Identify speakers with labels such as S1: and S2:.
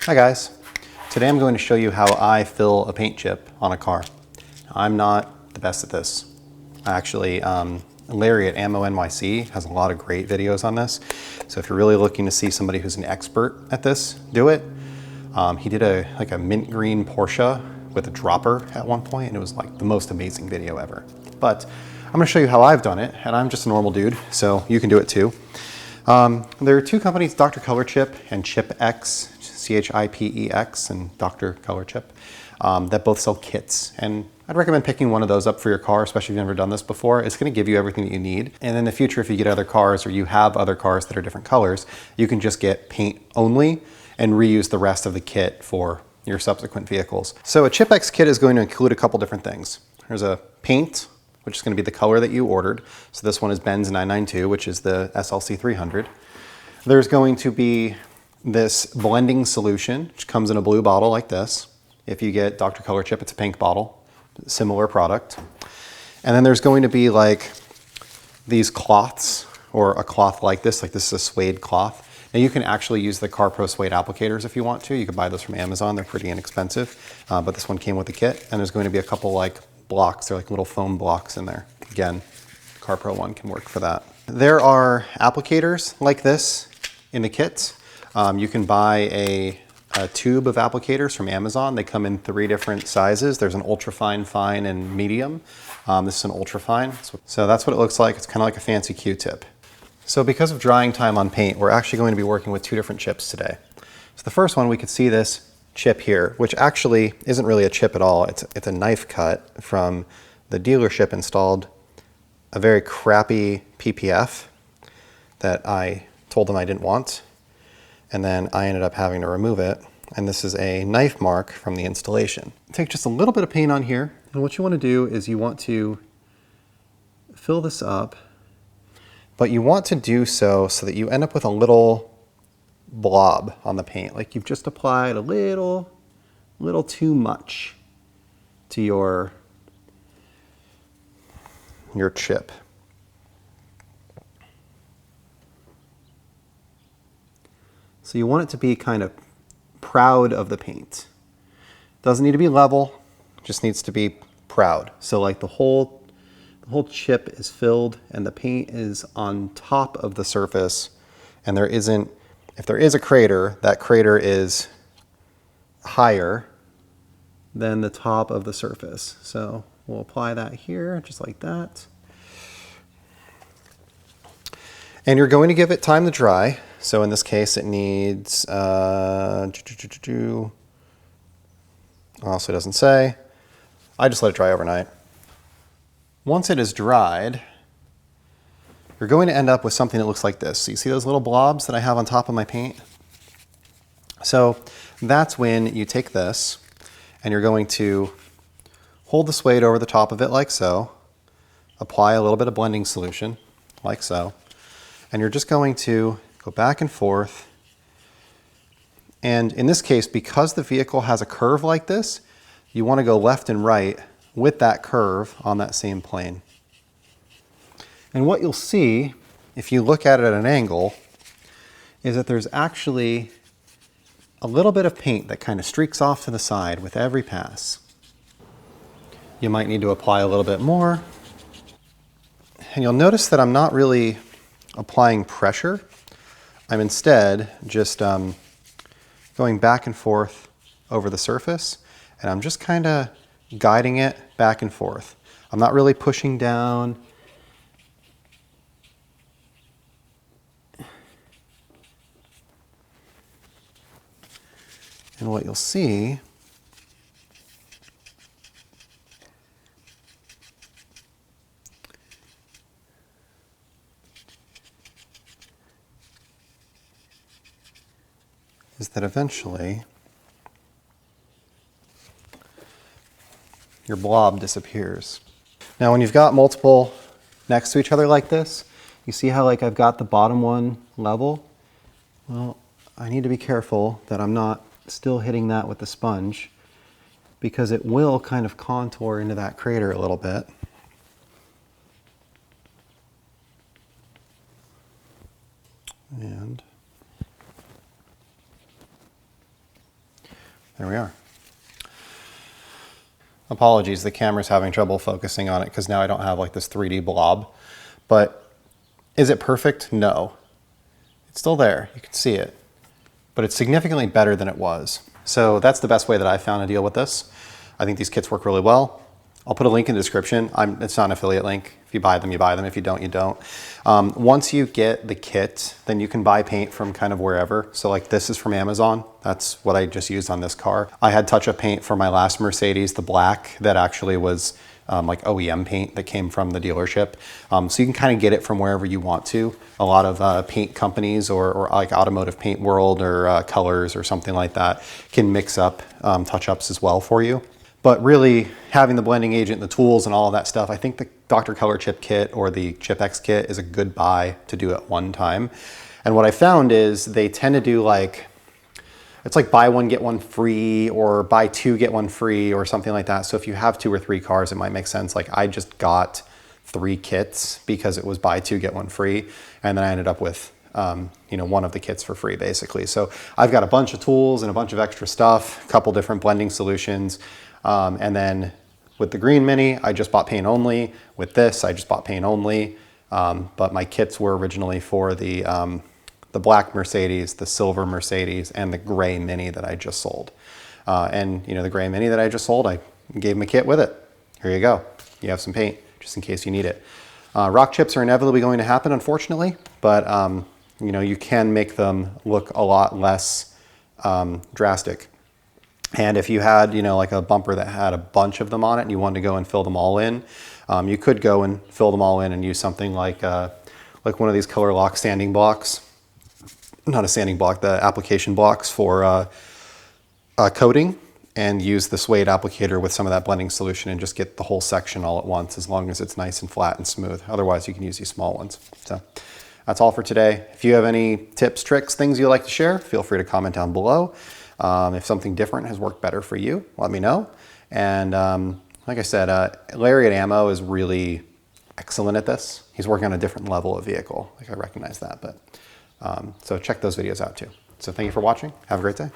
S1: Hi guys, today I'm going to show you how I fill a paint chip on a car. I'm not the best at this. Actually, Larry at AMMO NYC has a lot of great videos on this. So if you're really looking to see somebody who's an expert at this, do it. He did a mint green Porsche with a dropper at one point, and it was like the most amazing video ever. But I'm gonna show you how I've done it, and I'm just a normal dude, so you can do it too. There are two companies, Dr. Color Chip and Chipex, Chipex and Dr. Color Chip, that both sell kits. And I'd recommend picking one of those up for your car, especially if you've never done this before. It's gonna give you everything that you need. And in the future, if you get other cars or you have other cars that are different colors, you can just get paint only and reuse the rest of the kit for your subsequent vehicles. So a Chipex kit is going to include a couple different things. There's a paint, which is going to be the color that you ordered. So this one is Benz 992, which is the SLC 300. There's going to be this blending solution, which comes in a blue bottle like this. If you get Dr. Color Chip, it's a pink bottle, similar product. And then there's going to be like these cloths, or a cloth like this is a suede cloth. Now you can actually use the CarPro suede applicators if you want to. You can buy those from Amazon, they're pretty inexpensive. But this one came with the kit, and there's going to be a couple like blocks, they're like little foam blocks in there. Again, CarPro one can work for that. There are applicators like this in the kit. You can buy a tube of applicators from Amazon. They come in 3 different sizes. There's an ultra fine, fine, and medium. This is an ultra fine. So that's what it looks like. It's kind of like a fancy Q-tip. So because of drying time on paint, we're actually going to be working with 2 different chips today. So the first one, we could see this chip here, which actually isn't really a chip at all. It's a knife cut from the dealership installed a very crappy PPF that I told them I didn't want. And then I ended up having to remove it. And this is a knife mark from the installation. Take just a little bit of paint on here. And what you want to do is you want to fill this up, but you want to do so that you end up with a little blob on the paint. Like you've just applied a little too much to your chip. So you want it to be kind of proud of the paint. Doesn't need to be level, just needs to be proud. So like the whole chip is filled and the paint is on top of the surface, and if there is a crater, that crater is higher than the top of the surface. So we'll apply that here, just like that. And you're going to give it time to dry. So in this case, it needs, also doesn't say. I just let it dry overnight. Once it is dried, you're going to end up with something that looks like this. So you see those little blobs that I have on top of my paint? So that's when you take this and you're going to hold the suede over the top of it like so, apply a little bit of blending solution like so, and you're just going to go back and forth. And in this case, because the vehicle has a curve like this, you want to go left and right with that curve on that same plane. And what you'll see, if you look at it at an angle, is that there's actually a little bit of paint that kind of streaks off to the side with every pass. You might need to apply a little bit more. And you'll notice that I'm not really applying pressure. I'm instead just going back and forth over the surface, and I'm just kind of guiding it back and forth. I'm not really pushing down. And what you'll see is that eventually your blob disappears. Now when you've got multiple next to each other like this, you see how like I've got the bottom one level? Well, I need to be careful that I'm not still hitting that with the sponge, because it will kind of contour into that crater a little bit. And There we are. Apologies, the camera's having trouble focusing on it because now I don't have like this 3D blob. But is it perfect? No. It's still there, you can see it. But it's significantly better than it was. So that's the best way that I found to deal with this. I think these kits work really well. I'll put a link in the description. It's not an affiliate link. If you buy them, you buy them. If you don't, you don't. Once you get the kit, then you can buy paint from kind of wherever. So like this is from Amazon. That's what I just used on this car. I had touch-up paint for my last Mercedes, the black, that actually was like OEM paint that came from the dealership. So you can kind of get it from wherever you want to. A lot of paint companies or like Automotive Paint World or Colors or something like that can mix up touch-ups as well for you. But really, having the blending agent, the tools, and all of that stuff, I think the Dr. Color Chip kit or the Chipex kit is a good buy to do at one time. And what I found is they tend to do like, it's like buy one, get one free, or buy two, get one free, or something like that. So if you have 2 or 3 cars, it might make sense. Like I just got 3 kits because it was buy 2, get 1 free. And then I ended up with you know, one of the kits for free basically. So I've got a bunch of tools and a bunch of extra stuff, a couple different blending solutions. And then with the green Mini, I just bought paint only. With this, I just bought paint only. But my kits were originally for the black Mercedes, the silver Mercedes, and the gray Mini that I just sold. And you know, the gray Mini that I just sold, I gave him a kit with it. Here you go. You have some paint just in case you need it. Rock chips are inevitably going to happen, unfortunately, but you know, you can make them look a lot less drastic. And if you had, you know, like a bumper that had a bunch of them on it and you wanted to go and fill them all in, you could go and fill them all in and use something like one of these color lock standing blocks. Not a standing block, the application blocks for coating, and use the suede applicator with some of that blending solution and just get the whole section all at once, as long as it's nice and flat and smooth. Otherwise, you can use these small ones. So that's all for today. If you have any tips, tricks, things you'd like to share, feel free to comment down below. If something different has worked better for you, let me know. And like I said, Larry at AMMO is really excellent at this. He's working on a different level of vehicle. Like I recognize that, but so check those videos out too. So thank you for watching. Have a great day.